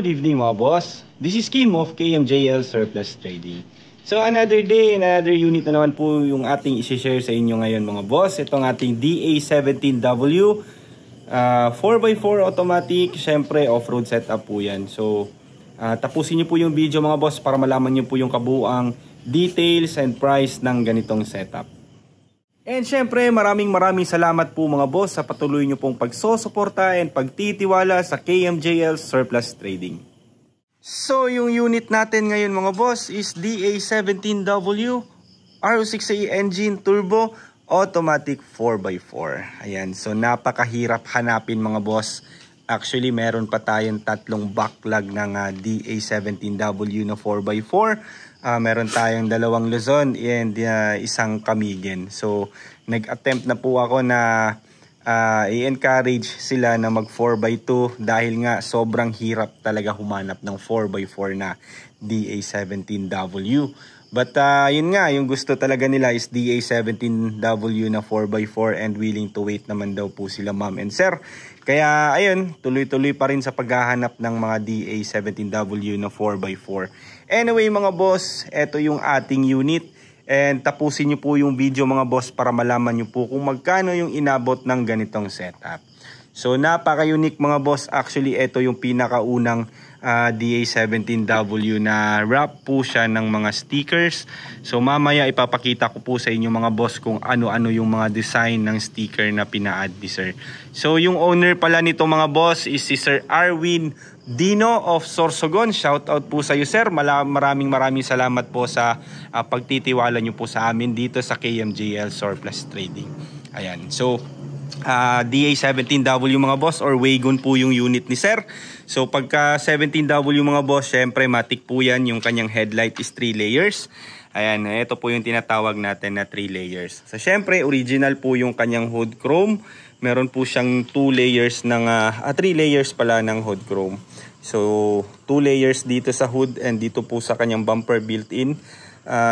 Good evening mga boss. This is Kim of KMJL Surplus Trading. So another day, another unit na naman po yung ating isi-share sa inyo ngayon mga boss. Itong ating DA17W 4x4 automatic, syempre off-road setup po yan. So tapusin nyo po yung video mga boss para malaman nyo po yung kabuuang details and price ng ganitong setup. And syempre maraming salamat po mga boss sa patuloy nyo pong pagsosuporta and pagtitiwala sa KMJL Surplus Trading. So yung unit natin ngayon mga boss is DA17W R06A engine turbo automatic 4x4. Ayan, so napakahirap hanapin mga boss. Actually meron pa tayong tatlong backlog ng DA17W na 4x4. Meron tayong dalawang Luzon and isang Camigen. So nag-attempt na po ako na i-encourage sila na mag 4x2 dahil nga sobrang hirap talaga humanap ng 4x4 na DA17W. But yun nga, yung gusto talaga nila is DA17W na 4x4 and willing to wait naman daw po sila ma'am and sir. Kaya ayun, tuloy-tuloy pa rin sa paghahanap ng mga DA17W na 4x4. Anyway mga boss, eto yung ating unit. And tapusin nyo po yung video mga boss para malaman nyo po kung magkano yung inabot ng ganitong setup. So napaka-unique mga boss. Actually ito yung pinakaunang DA17W na wrap po siya ng mga stickers. So mamaya ipapakita ko po sa inyo mga boss kung ano-ano yung mga design ng sticker na pina-add ni sir. So yung owner pala nito mga boss is si Sir Arwin Dino of Sorsogon. Shout out po sa iyo sir. Maraming salamat po sa pagtitiwala nyo po sa amin dito sa KMJL Surplus Trading. Ayan. So DA17W mga boss or wagon po yung unit ni sir. So pagka 17W mga boss, syempre matic po yan. Yung kanyang headlight is 3 layers. Ayan, ito po yung tinatawag natin na 3 layers. So syempre original po yung kanyang hood chrome. Meron po siyang 2 layers ng 3 layers pala ng hood chrome. So 2 layers dito sa hood and dito po sa kanyang bumper built-in.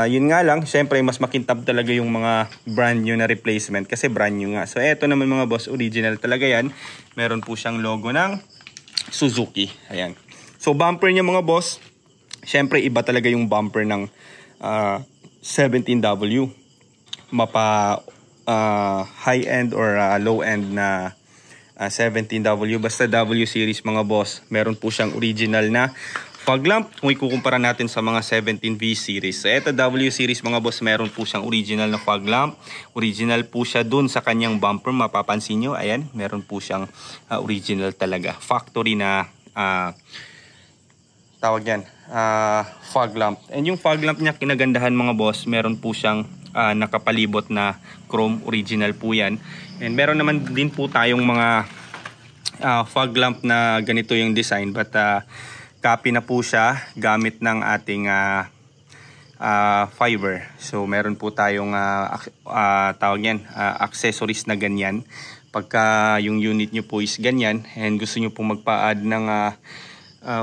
Yun nga lang, syempre mas makintab talaga yung mga brand new na replacement kasi brand new nga. So eto naman mga boss, original talaga yan. Meron po siyang logo ng Suzuki. Ayan. So bumper niya mga boss, syempre iba talaga yung bumper ng 17W. Mapa high-end or low-end na 17W. Basta W series mga boss. Meron po siyang original na fog lamp kung ikukumpara natin sa mga 17V series. So ito W series mga boss, meron po siyang original na fog lamp. Original po siya dun sa kanyang bumper. Mapapansin nyo, ayan, meron po siyang original talaga. Factory na tawag yan, fog lamp. And yung fog lamp niya, kinagandahan mga boss, meron po siyang nakapalibot na chrome. Original po yan. And meron naman din po tayong mga fog lamp na ganito yung design. But copy na po siya gamit ng ating fiber. So meron po tayong tawag yan, accessories na ganyan. Pagka yung unit nyo po is ganyan and gusto nyo po magpa-add ng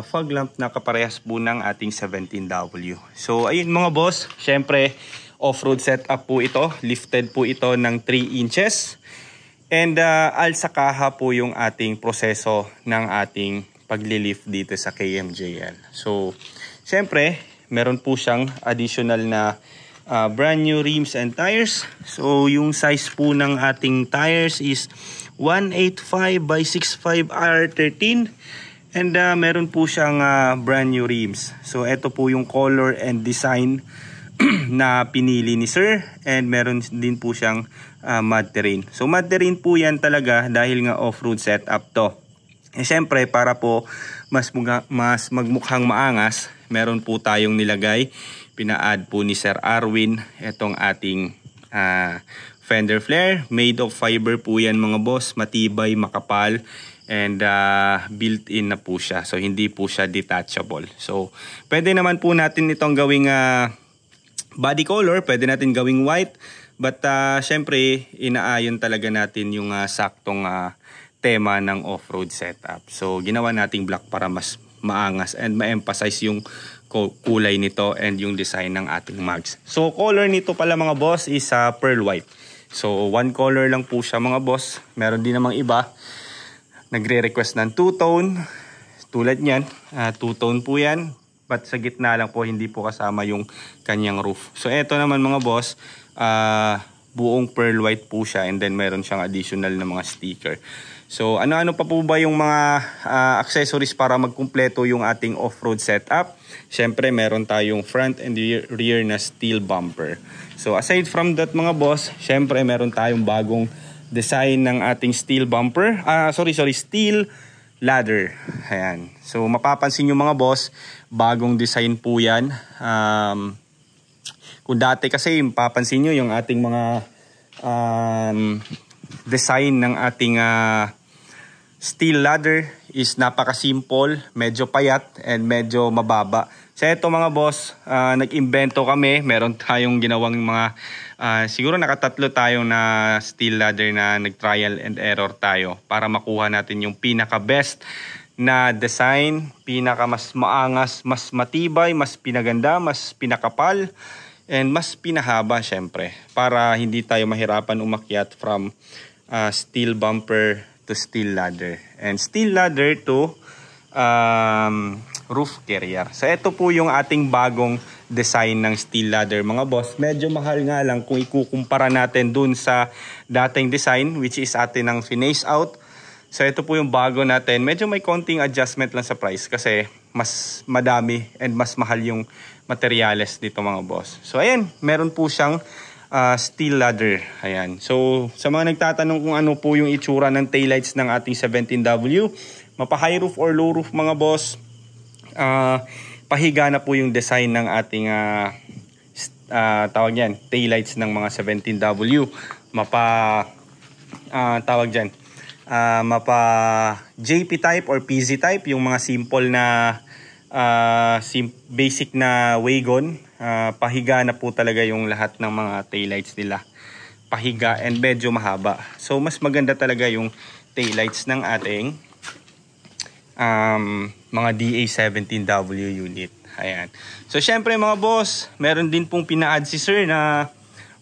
fog lamp na kaparehas po ng ating 17W. So ayun mga boss, syempre off-road setup po ito. Lifted po ito ng 3 inches. And alsakaha po yung ating proseso ng ating paglilift dito sa KMJL. So, syempre, meron po siyang additional na brand new rims and tires. So, yung size po ng ating tires is 185 by 65 R13. And meron po siyang brand new rims. So, ito po yung color and design na pinili ni sir. And meron din po siyang mud terrain. So, mud terrain po yan talaga dahil nga off-road setup to. Eh syempre para po mas magmukhang maangas, meron po tayong nilagay, pina-add po ni Sir Arwin itong ating fender flare. Made of fiber po yan mga boss, matibay, makapal and built-in na po siya. So hindi po siya detachable. So pwede naman po natin itong gawing body color, pwede natin gawing white. But syempre inaayon talaga natin yung saktong tema ng off-road setup. So ginawa nating black para mas maangas and ma-emphasize yung kulay nito and yung design ng ating mags. So color nito pala mga boss is pearl white. So one color lang po siya mga boss. Meron din namang iba nagre-request ng two-tone, Tulad niyan, two-tone po yan. But sa gitna lang po, hindi po kasama yung kanyang roof. So eto naman mga boss, buong pearl white po siya, and then meron siyang additional na mga sticker. So ano-ano pa po ba yung mga accessories para magkumpleto yung ating off-road setup? Syempre meron tayong front and rear na steel bumper. So aside from that mga boss, syempre meron tayong bagong design ng ating steel bumper. Steel ladder. Ayan. So mapapansin nyo mga boss, bagong design po yan. Kung dati kasi mapapansin nyo yung ating mga design ng ating steel ladder is napaka-simple, medyo payat and medyo mababa. So ito mga boss, nag-imbento kami. Meron tayong ginawang mga siguro nakatatlo tayong na steel ladder na nag-trial and error tayo para makuha natin yung pinaka-best na design, pinaka mas maangas, mas matibay, mas pinaganda, mas pinakapal, and mas pinahaba syempre para hindi tayo mahirapan umakyat from steel bumper to steel ladder and steel ladder to roof carrier. So ito po yung ating bagong design ng steel ladder mga boss. Medyo mahal nga lang kung ikukumpara natin dun sa dating design, which is atin ng finish out. So ito po yung bago natin. Medyo may konting adjustment lang sa price kasi mas madami and mas mahal yung materyales dito mga boss. So ayan, meron po siyang steel ladder. Ayan. So sa mga nagtatanong kung ano po yung itsura ng taillights ng ating 17W, mapa high roof or low roof mga boss, pahiga na po yung design ng ating tawag yan, taillights ng mga 17W. Mapa mapa JP type or PZ type, yung mga simple na basic na wagon. Pahiga na po talaga yung lahat ng mga taillights nila. Pahiga and medyo mahaba. So mas maganda talaga yung taillights ng ating mga DA17W unit. Ayan. So syempre mga boss, meron din pong pina-add si sir na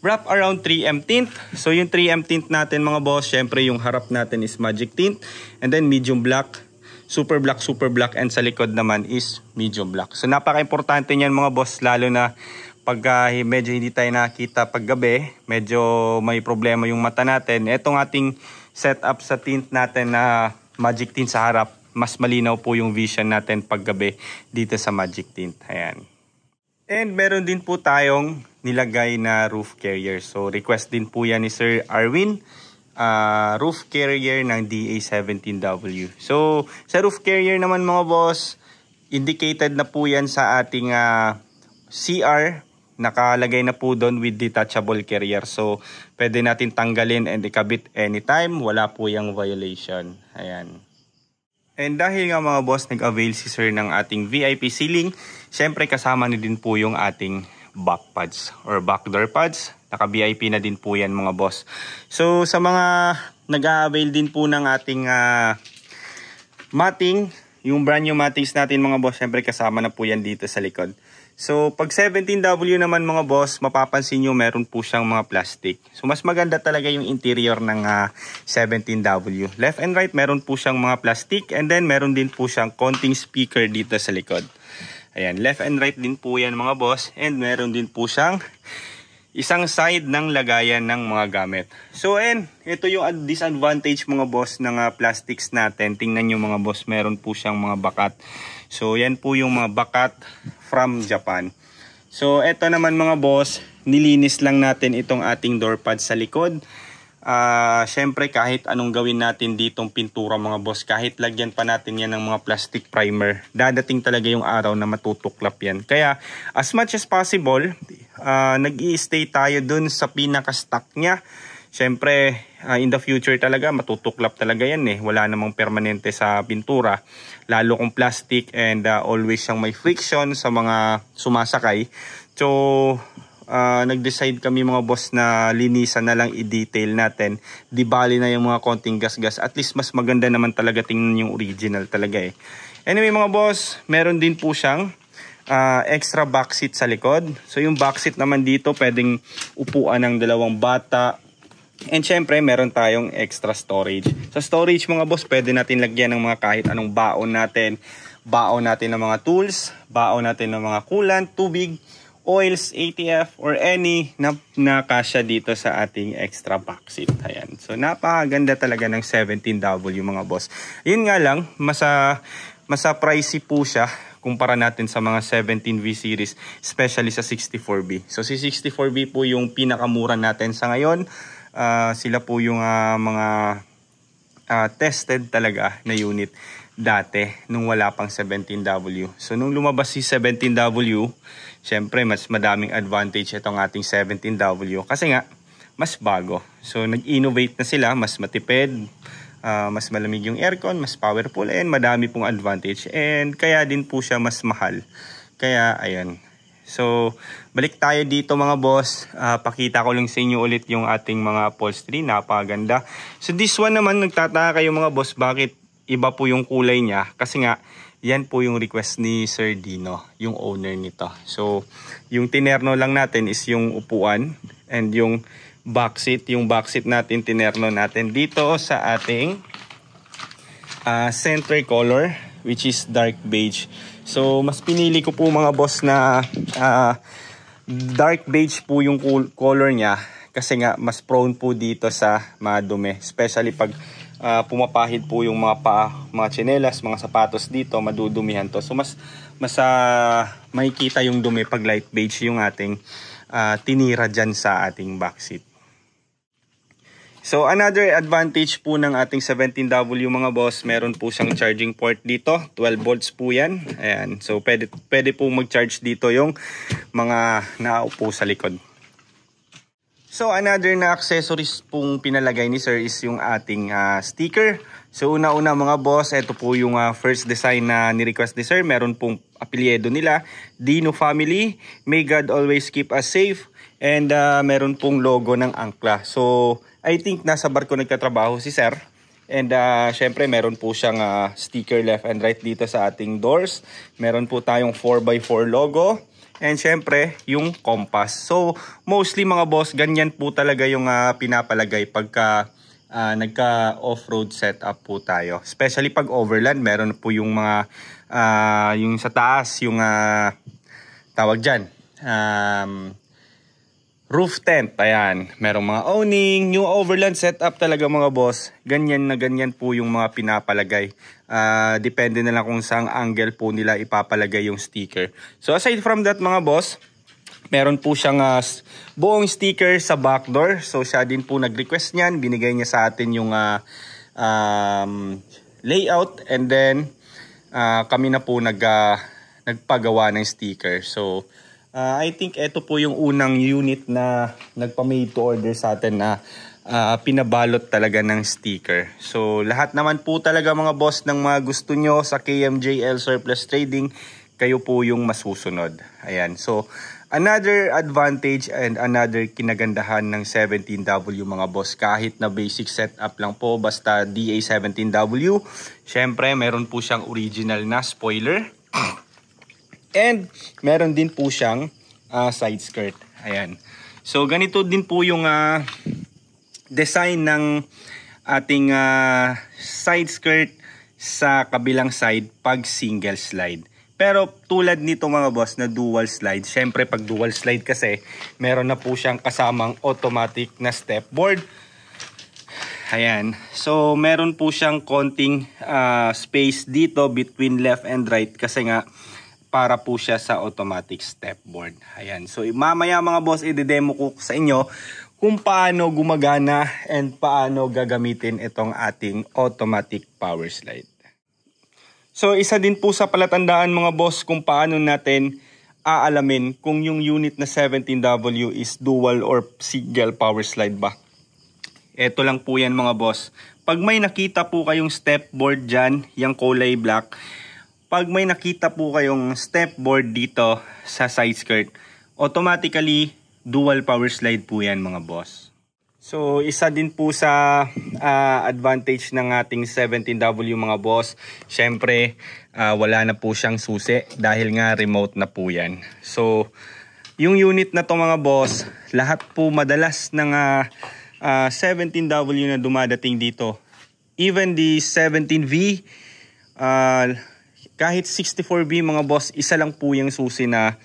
wrap around 3M tint. So yung 3M tint natin mga boss, syempre yung harap natin is magic tint, and then medium black, super black, and sa likod naman is medium black. So napaka-importante niyan mga boss, lalo na pag medyo hindi tayo nakita pag gabi, medyo may problema yung mata natin. Etong ating setup sa tint natin na magic tint sa harap, mas malinaw po yung vision natin pag gabi dito sa magic tint. Ayan. And meron din po tayong nilagay na roof carrier. So request din po yan ni Sir Arwin. Roof carrier ng DA17W. So sa roof carrier naman mga boss, indicated na po yan sa ating CR. Nakalagay na po doon with detachable carrier. So pwede natin tanggalin and ikabit anytime. Wala po yung violation. Ayan. And dahil nga mga boss, nag-avail si sir ng ating VIP ceiling, syempre kasama na din po yung ating back pads or back door pads. Naka-VIP na din po yan mga boss. So sa mga nag-avail din po ng ating matting, yung brand new mattings natin mga boss, syempre kasama na po yan dito sa likod. So pag 17W naman mga boss, mapapansin nyo meron po siyang mga plastic. So mas maganda talaga yung interior ng 17W. Left and right meron po siyang mga plastic, and then meron din po siyang konting speaker dito sa likod. Ayan, left and right din po yan mga boss, and meron din po siyang isang side ng lagayan ng mga gamit. So and ito yung disadvantage mga boss ng plastics natin. Tingnan nyo mga boss, meron po siyang mga bakat. So yan po yung mga bakat from Japan. So eto naman mga boss, nilinis lang natin itong ating door pad sa likod. Syempre kahit anong gawin natin ditong pintura mga boss, kahit lagyan pa natin yan ng mga plastic primer, dadating talaga yung araw na matutuklap yan. Kaya as much as possible, nag-i-stay tayo dun sa pinaka-stock niya. Syempre in the future talaga matutuklap talaga yan eh. Wala namang permanente sa pintura, lalo kung plastic, and always siyang may friction sa mga sumasakay. So nag-decide kami mga boss na linisan na lang i-detail natin. Di bali na yung mga konting gas-gas. At least mas maganda naman talaga tingnan yung original talaga eh. Anyway mga boss, meron din po siyang extra backseat sa likod. So yung backseat naman dito, pwedeng upuan ng dalawang bata, And syempre, meron tayong extra storage. Sa storage mga boss, pwede natin lagyan ng mga kahit anong baon natin. Baon natin ng mga tools, baon natin ng mga coolant, tubig, oils, ATF, or any na kasya dito sa ating extra backseat. Ayan. So, napakaganda talaga ng 17W mga boss. Yun nga lang, masa pricey po siya kumpara natin sa mga 17V series, especially sa 64B. So, si 64B po yung pinakamura natin sa ngayon. Sila po yung mga tested talaga na unit dati nung wala pang 17W. So, nung lumabas si 17W, syempre, mas madaming advantage itong ating 17W kasi nga, mas bago. So, nag-innovate na sila, mas matipid, mas malamig yung aircon, mas powerful, and madami pong advantage. And kaya din po siya mas mahal. Kaya, ayan. So, balik tayo dito mga boss. Pakita ko lang sa inyo ulit yung ating mga upholstery. Napakaganda. So, this one naman, nagtataka kayo mga boss, bakit iba po yung kulay niya? Kasi nga, yan po yung request ni Sir Dino, yung owner nito. So, yung tinerno lang natin is yung upuan and yung backseat. Yung backseat natin, tinerno natin dito sa ating center color, which is dark beige. So, mas pinili ko po mga boss na dark beige po yung color niya kasi nga mas prone po dito sa madumi. Especially pag pumapahid po yung mga tsinelas, mga sapatos dito, madudumihan to. So, mas makikita yung dumi pag light beige yung ating tinira dyan sa ating backseat. So, another advantage po ng ating 17W mga boss, meron po siyang charging port dito. 12 volts po yan. Ayan. So, pwede po mag-charge dito yung mga naupo sa likod. So, another na accessories pong pinalagay ni Sir is yung ating sticker. So, una-una mga boss, ito po yung first design na ni-request ni Sir. Meron pong apelyido nila, Dino Family, May God Always Keep Us Safe, and meron pong logo ng Angkla. So, I think nasa barko nagtatrabaho si Sir. And syempre meron po siyang sticker left and right dito sa ating doors. Meron po tayong 4x4 logo. And syempre yung compass. So mostly mga boss, ganyan po talaga yung pinapalagay pagka nagka off-road setup po tayo. Especially pag overland, meron po yung mga yung sa taas, yung tawag dyan, roof tent. Ayan, merong mga awning. Yung overland setup talaga mga boss, ganyan na ganyan po yung mga pinapalagay. Depende na lang kung saang angle po nila ipapalagay yung sticker. So aside from that mga boss, meron po siyang buong sticker sa back door. So siya din po nag-request niyan. Binigay niya sa atin yung layout, and then kami na po nagpagawa ng sticker. So I think ito po yung unang unit na nagpa-made to order sa atin na pinabalot talaga ng sticker. So lahat naman po talaga mga boss ng mga gusto nyo sa KMJL Surplus Trading, kayo po yung masusunod. Ayan. So another advantage and another kinagandahan ng 17W mga boss, kahit na basic setup lang po, basta DA17W, syempre meron po siyang original na spoiler. And meron din po siyang side skirt. Ayan. So ganito din po yung design ng ating side skirt sa kabilang side pag single slide. Pero tulad nito mga boss na dual slide, syempre pag dual slide kasi meron na po siyang kasamang automatic na step board. Ayan. So meron po siyang konting space dito between left and right kasi nga para po siya sa automatic step board. Ayan. So mamaya mga boss, i-demo ko sa inyo kung paano gumagana and paano gagamitin itong ating automatic power slide. So isa din po sa palatandaan mga boss kung paano natin aalamin kung yung unit na 17W is dual or single power slide ba. Ito lang po yan mga boss. Pag may nakita po kayong step board dyan, yung kulay black, pag may nakita po kayong step board dito sa side skirt, automatically dual power slide po yan mga boss. So isa din po sa advantage ng ating 17W mga boss, syempre wala na po siyang susi dahil nga remote na po yan. So yung unit na to mga boss, lahat po madalas ng 17W na dumadating dito. Even the 17V, kahit 64V mga boss, isa lang po yung susi na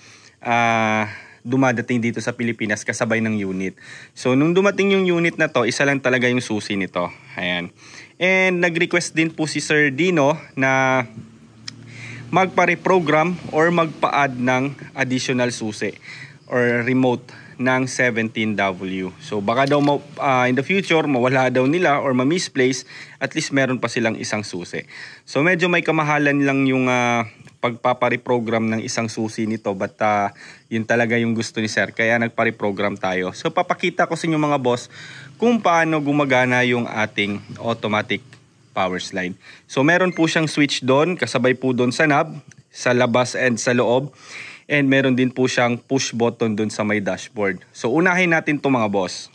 dumadating dito sa Pilipinas kasabay ng unit. So nung dumating yung unit na to, isa lang talaga yung susi nito. Ayan. And nag-request din po si Sir Dino na magpa-reprogram or magpa-add ng additional susi or remote ng 17W. So baka daw in the future mawala daw nila or ma-misplace, at least meron pa silang isang susi. So medyo may kamahalan lang yung pagpapa-reprogram ng isang susi nito, but yun talaga yung gusto ni Sir, kaya nagpa-reprogram tayo. So papakita ko sa inyo mga boss kung paano gumagana yung ating automatic power slide. So meron po siyang switch doon, kasabay po doon sa knob, sa labas and sa loob. And meron din po siyang push button doon sa may dashboard. So unahin natin to mga boss.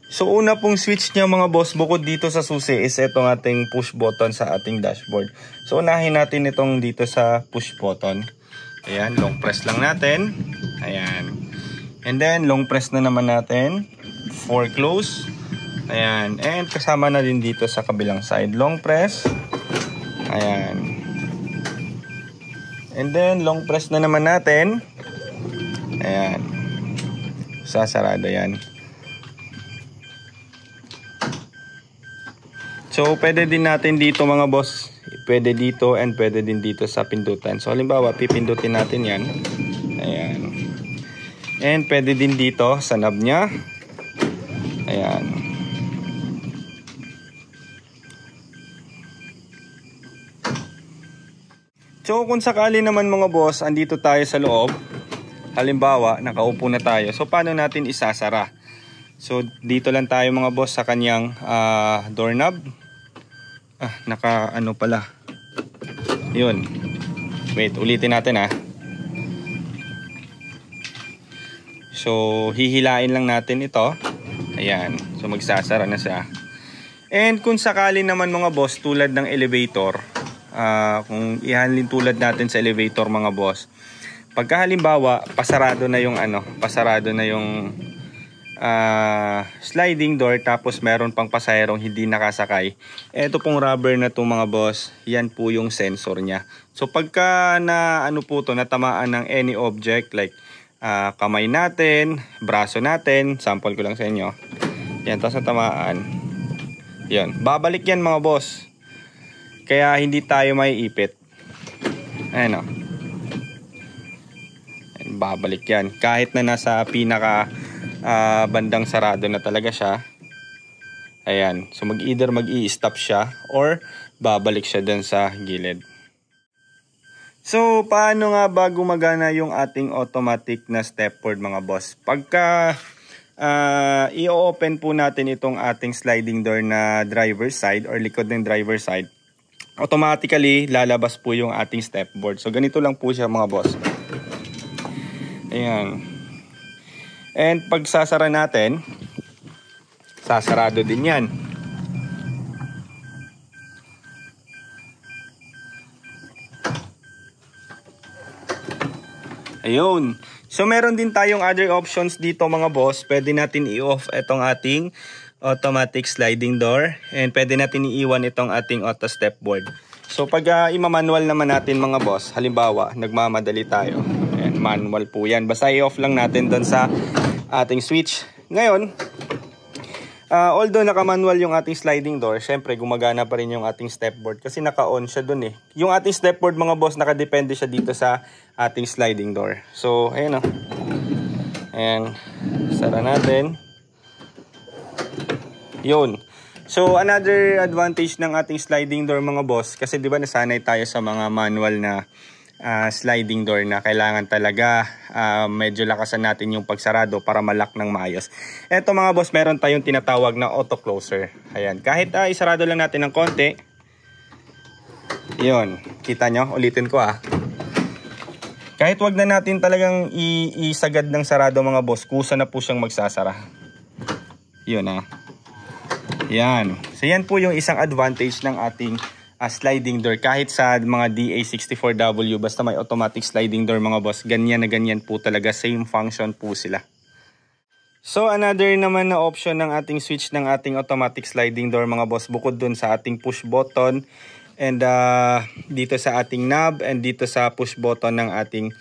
So una pong switch niya mga boss, bukod dito sa susi, is itong ating push button sa ating dashboard. So unahin natin itong dito sa push button. Ayan, long press lang natin. Ayan. And then long press na naman natin for close. Ayan. And kasama na din dito sa kabilang side. Long press. Ayan. And then long press na naman natin. Ayan. Sasarado yan. So pwede din natin dito mga boss, pwede dito and pwede din dito sa pindutan. So halimbawa pipindutin natin yan. Ayan. And pwede din dito sa knob nya. Ayan. So kung sakali naman mga boss, andito tayo sa loob. Halimbawa nakaupo na tayo. So paano natin isasara? So dito lang tayo mga boss sa kanyang doorknob. Naka ano pala. Yun. Wait, ulitin natin So hihilain lang natin ito. Ayan. So magsasara na siya. And kung sakali naman mga boss, tulad ng elevator, kung ihanlin tulad natin sa elevator mga boss, pagka halimbawa pasarado na yung sliding door, tapos meron pang pasahero hindi nakasakay, eto pong rubber na to mga boss, yan po yung sensor nya. So pagka natamaan ng any object like kamay natin, braso natin, sample ko lang sa inyo, yan, tapos natamaan, yan, babalik yan mga boss, kaya hindi tayo maiipit. Ayan babalik yan kahit na nasa pinaka bandang sarado na talaga siya. Ayan. So either mag-i-stop siya or babalik siya dun sa gilid. So paano nga ba gumagana yung ating automatic na stepboard mga boss? Pagka i-open po natin itong ating sliding door na driver side or likod ng driver side, automatically lalabas po yung ating stepboard. So ganito lang po siya mga boss. Ayan. And pag sasara natin, sasarado din yan. Ayun. So meron din tayong other options dito mga boss. Pwede natin i-off itong ating automatic sliding door. And pwede natin iiwan itong ating auto stepboard. So pag ima-manual naman natin mga boss, halimbawa nagmamadali tayo. Ayan, manual po yan. Basta i-off lang natin doon sa ating switch. Ngayon, although naka-manual yung ating sliding door, syempre gumagana pa rin yung ating stepboard kasi naka-on siya dun Yung ating stepboard mga boss, nakadepende siya dito sa ating sliding door. So, ayan Ayan, sara natin. Yun. So, another advantage ng ating sliding door mga boss, kasi di ba nasanay tayo sa mga manual na sliding door na kailangan talaga medyo lakasan natin yung pagsarado para malak ng maayos. Eto mga boss, meron tayong tinatawag na auto closer. Ayan, kahit isarado lang natin ng konti. Yun, kita nyo, ulitin ko Kahit wag na natin talagang isagad ng sarado mga boss, kusa na po siyang magsasara. Yun Yan. So yan po yung isang advantage ng ating sliding door. Kahit sa mga DA64W, basta may automatic sliding door mga boss, ganyan na ganyan po talaga. Same function po sila. So another naman na option ng ating switch ng ating automatic sliding door mga boss, bukod dun sa ating push button and dito sa ating knob and dito sa push button ng ating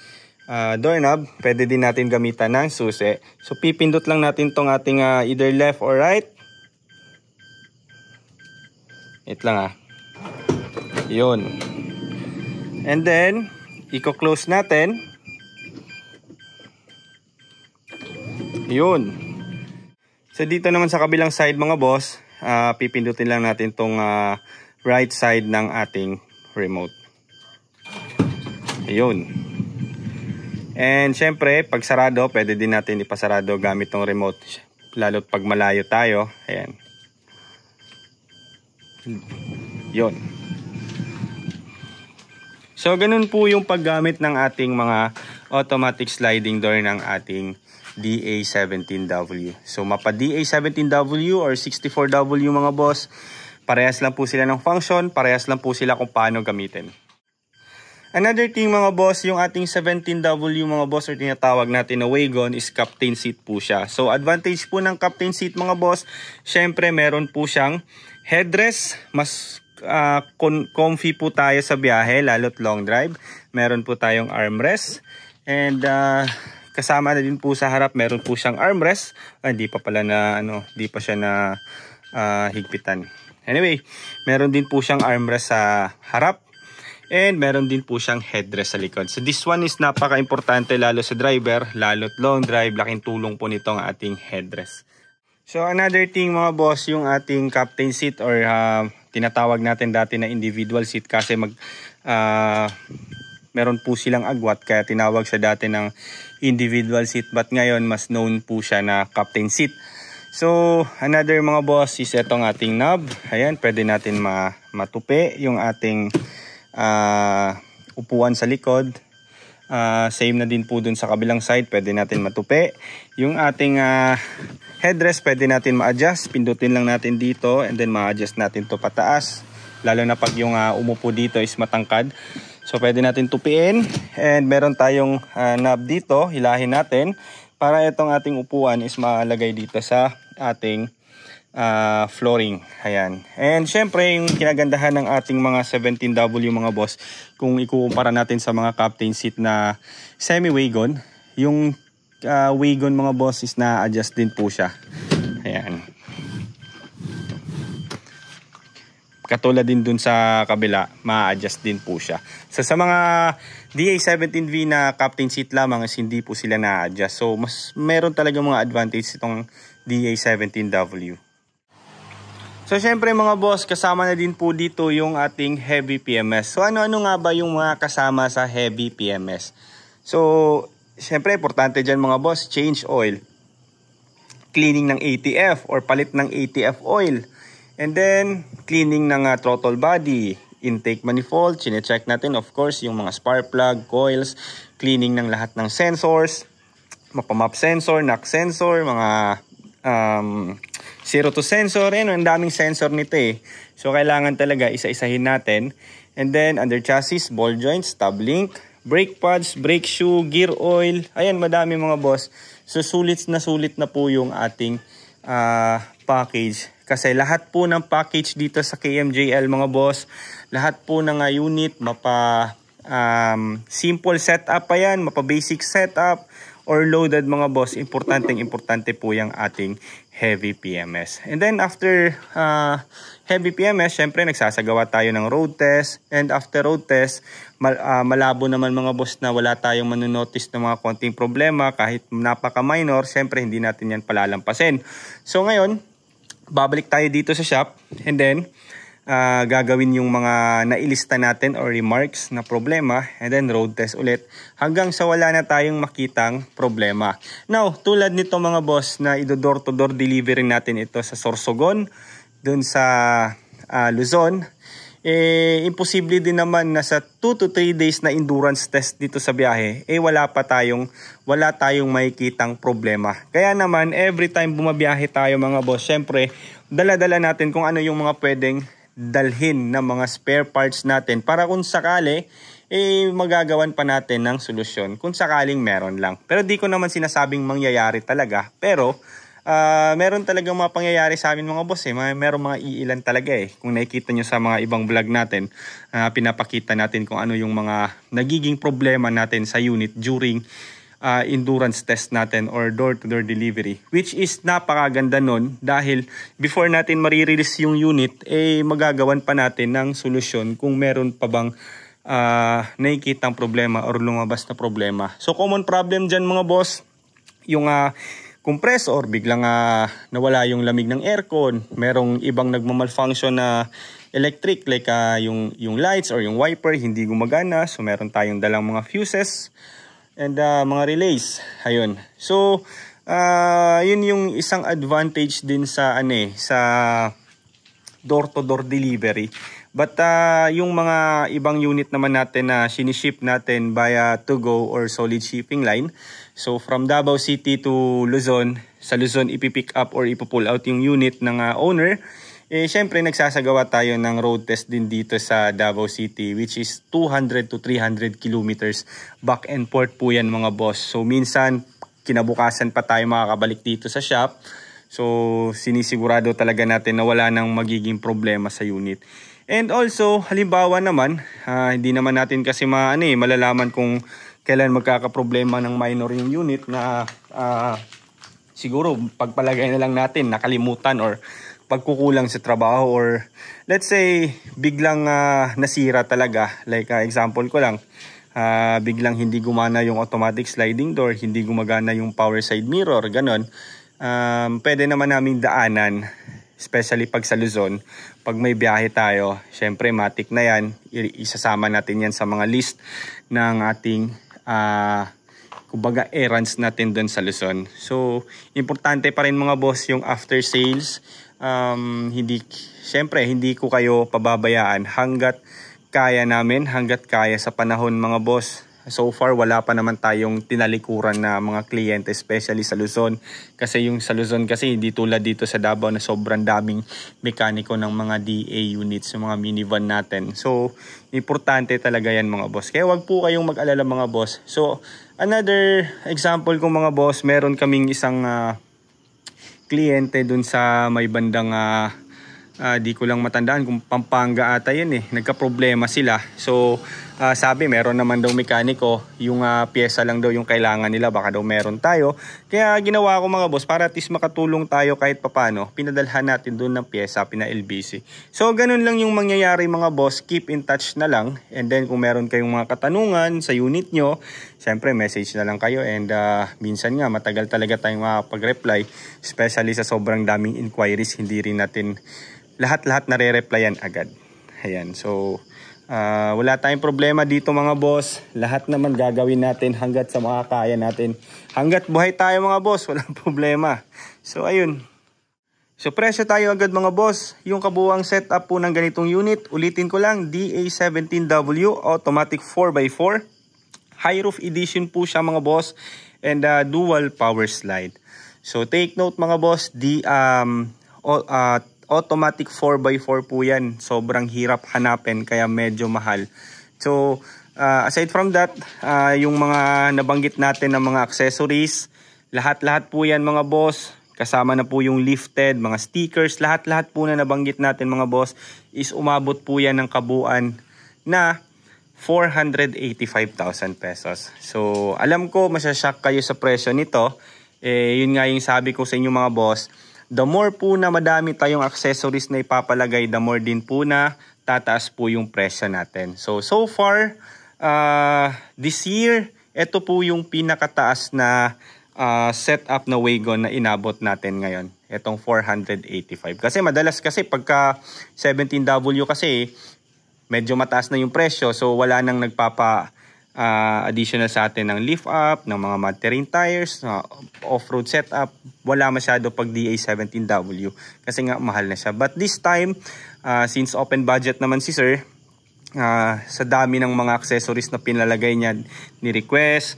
doorknob, pwede din natin gamitan ng susi. So pipindot lang natin tong ating either left or right. Wait lang yun. And then i-close natin. Yun. So dito naman sa kabilang side mga boss, pipindutin lang natin tong right side ng ating remote. Ayun. And syempre, pag sarado, pwede din natin ipasarado gamit tong remote. Lalo pag malayo tayo. Ayan. Yun. So ganun po yung paggamit ng ating mga automatic sliding door ng ating DA17W. So mapa DA17W or 64W mga boss, parehas lang po sila ng function, parehas lang po sila kung paano gamitin. Another thing mga boss, yung ating 17W mga boss or tinatawag natin na wagon is captain seat po siya. So advantage po ng captain seat mga boss, syempre meron po siyang headrest, mas comfy po tayo sa biyahe lalo't long drive. Meron po tayong armrest and kasama na din po sa harap, meron po siyang armrest. Hindi pa pala na hindi pa siya na higpitan. Anyway, meron din po siyang armrest sa harap and meron din po siyang headrest sa likod. So this one is napaka-importante lalo sa driver, lalo't long drive, laking tulong po nitong ating headrest. So another thing mga boss, yung ating captain seat or tinatawag natin dati na individual seat kasi meron po silang agwat kaya tinawag siya dati ng individual seat, but ngayon mas known po siya na captain seat. So another mga boss is itong ating knob. Ayan, pwede natin matupi yung ating upuan sa likod. Same na din po dun sa kabilang side, pwede natin matupi. Yung ating headrest pwede natin ma-adjust, pindutin lang natin dito and then ma-adjust natin to pataas. Lalo na pag yung umupo dito is matangkad. So pwede natin tupiin and meron tayong knob dito, hilahin natin para itong ating upuan is malagay dito sa ating flooring. Ayan. And syempre yung kinagandahan ng ating mga 17W mga boss, kung ikukumpara natin sa mga captain seat na semi-wagon, yung wagon mga boss is na-adjust din po siya. Ayan. Katulad din dun sa kabila, ma-adjust din po siya. So sa mga DA17V na captain seat lamang is hindi po sila na-adjust. So mas meron talaga mga advantage itong DA17W. So syempre mga boss, kasama na din po dito yung ating heavy PMS. So ano-ano nga ba yung mga kasama sa heavy PMS? So syempre importante dyan mga boss, change oil, cleaning ng ATF or palit ng ATF oil. And then, cleaning ng throttle body, intake manifold, chine-check natin of course yung mga spark plug, coils, cleaning ng lahat ng sensors, mapamap sensor, knock sensor, mga zero to sensor, ang daming sensor nito eh. So, kailangan talaga isa-isahin natin. And then, under chassis, ball joints, tab link, brake pads, brake shoe, gear oil, ayan, madami mga boss. So, sulit na po yung ating package. Kasi lahat po ng package dito sa KMJL mga boss, lahat po ng unit, mapa simple setup pa yan, mapa basic setup or loaded mga boss, importante po yung ating heavy PMS. And then after heavy PMS, syempre nagsasagawa tayo ng road test. And after road test, malabo naman mga boss na wala tayong manonotice ng mga konting problema. Kahit napaka-minor, syempre hindi natin yan palalampasin. So ngayon, babalik tayo dito sa shop and then gagawin yung mga nailista natin or remarks na problema and then road test ulit hanggang sa wala na tayong makitang problema. Now, tulad nito mga boss na door to door delivery natin ito sa Sorsogon, dun sa Luzon, imposible din naman na sa 2 to 3 days na endurance test dito sa biyahe, wala tayong makikitang problema. Kaya naman, every time bumabiyahe tayo mga boss, syempre, dala-dala natin kung ano yung mga pwedeng dalhin na mga spare parts natin para kung sakali, magagawan pa natin ng solusyon kung sakaling meron lang. Pero di ko naman sinasabing mangyayari talaga, pero meron talagang mga pangyayari sa amin mga boss meron mga iilan talaga Kung nakikita nyo sa mga ibang vlog natin, pinapakita natin kung ano yung mga nagiging problema natin sa unit during endurance test natin or door-to-door delivery, which is napakaganda nun dahil before natin marirelease yung unit magagawan pa natin ng solusyon kung meron pa bang nakikitang problema or lumabas na problema. So common problem dyan mga boss, yung compressor biglang nawala yung lamig ng aircon, merong ibang nagmamalfunction na electric like yung lights or yung wiper hindi gumagana, so meron tayong dalang mga fuses and mga relays. Ayun. So, yun yung isang advantage din sa sa door-to-door delivery. But yung mga ibang unit naman natin na siniship natin via to-go or solid shipping line. So, from Davao City to Luzon, sa Luzon ipipick up or ipupull out yung unit ng owner. Syempre nagsasagawa tayo ng road test din dito sa Davao City, which is 200 to 300 kilometers back and forth po yan mga boss. So minsan kinabukasan pa tayo makakabalik dito sa shop. So sinisigurado talaga natin na wala nang magiging problema sa unit. And also halimbawa naman, hindi naman natin kasi malalaman kung kailan magkakaproblema ng minor yung unit na siguro pagpalagay na lang natin nakalimutan or pagkukulang sa trabaho or let's say biglang nasira talaga. Like example ko lang, biglang hindi gumana yung automatic sliding door, hindi gumagana yung power side mirror, ganon. Pwede naman naming daanan, especially pag sa Luzon, pag may biyahe tayo, syempre matik na yan, isasama natin yan sa mga list ng ating kumbaga errands natin doon sa Luzon. So importante pa rin mga boss yung after sales. Hindi ko kayo pababayaan hanggat kaya namin, hanggat kaya sa panahon mga boss. So far wala pa naman tayong tinalikuran na mga kliyente, especially sa Luzon. Kasi yung sa Luzon kasi hindi tulad dito sa Davao na sobrang daming mekaniko ng mga DA units, yung mga minivan natin. So importante talaga yan mga boss. Kaya wag po kayong mag-alala mga boss. So another example ko mga boss, meron kaming isang kliyente dun sa may bandang di ko lang matandaan kung Pampanga ata yun nagka-problema sila. So sabi meron naman daw mekaniko, yung pyesa lang daw yung kailangan nila, baka daw meron tayo. Kaya ginawa ko mga boss para at least makatulong tayo kahit papano, pinadalhan natin doon ng pyesa, pina-LBC. So ganun lang yung mangyayari mga boss, keep in touch na lang. And then kung meron kayong mga katanungan sa unit nyo, syempre message na lang kayo. And minsan nga matagal talaga tayong makapag-reply, especially sa sobrang daming inquiries, hindi rin natin lahat-lahat nare-replyan agad. Ayan, so wala tayong problema dito mga boss. Lahat naman gagawin natin hanggat sa makakaya natin. Hanggat buhay tayo mga boss, walang problema. So ayun. So presyo tayo agad mga boss. Yung kabuuang setup po ng ganitong unit, ulitin ko lang, DA17W automatic 4x4. High roof edition po siya mga boss. And dual power slide. So take note mga boss, automatic 4x4 po yan. Sobrang hirap hanapin kaya medyo mahal. So aside from that, yung mga nabanggit natin ng mga accessories, lahat-lahat po yan mga boss. Kasama na po yung lifted, mga stickers, lahat-lahat po na nabanggit natin mga boss is umabot po yan ng kabuuan na 485,000 pesos. So alam ko masashock kayo sa presyo nito. Yun nga yung sabi ko sa inyo mga boss. The more po na madami tayong accessories na ipapalagay, the more din po na tataas po yung presyo natin. So far, this year, ito po yung pinakataas na setup na wagon na inabot natin ngayon. Itong 485. Kasi madalas kasi pagka 17W kasi medyo mataas na yung presyo. So wala nang additional sa atin ng lift up, ng mga mud terrain tires, off-road setup, wala masyado pag DA17W kasi nga mahal na siya. But this time, since open budget naman si sir, sa dami ng mga accessories na pinalagay niya, ni request,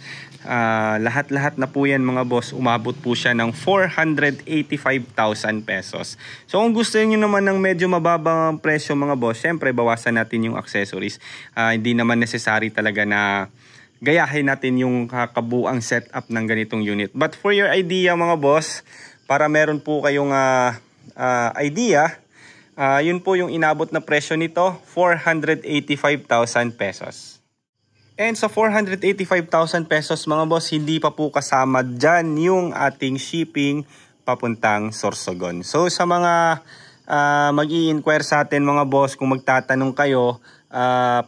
Lahat-lahat na po yan mga boss, umabot po siya ng 485,000 pesos. So kung gusto niyo naman ng medyo mababang presyo mga boss, syempre bawasan natin yung accessories. Hindi naman necessary talaga na gayahin natin yung kabuang setup ng ganitong unit. But for your idea mga boss, para meron po kayong idea, yun po yung inabot na presyo nito, 485,000 pesos. And sa 485,000 pesos mga boss, hindi pa po kasama dyan yung ating shipping papuntang Sorsogon. So sa mga mag-i-inquire sa atin mga boss, kung magtatanong kayo,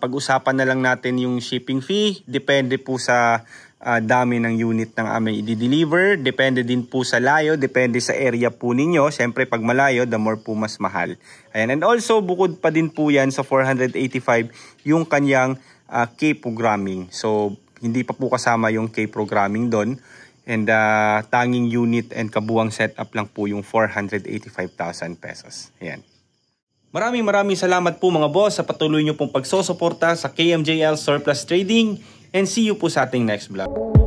pag-usapan na lang natin yung shipping fee. Depende po sa dami ng unit ng aming i-deliver. Depende din po sa layo, depende sa area po ninyo. Siyempre pag malayo, the more po mas mahal. Ayan. And also bukod pa din po yan sa 485 yung kanyang K-programming. So hindi pa po kasama yung K-programming doon. And tanging unit and kabuang setup lang po yung 485,000 pesos. Ayan. Maraming salamat po mga boss sa patuloy nyo pong pagsusuporta sa KMJL Surplus Trading, and see you po sa ating next vlog.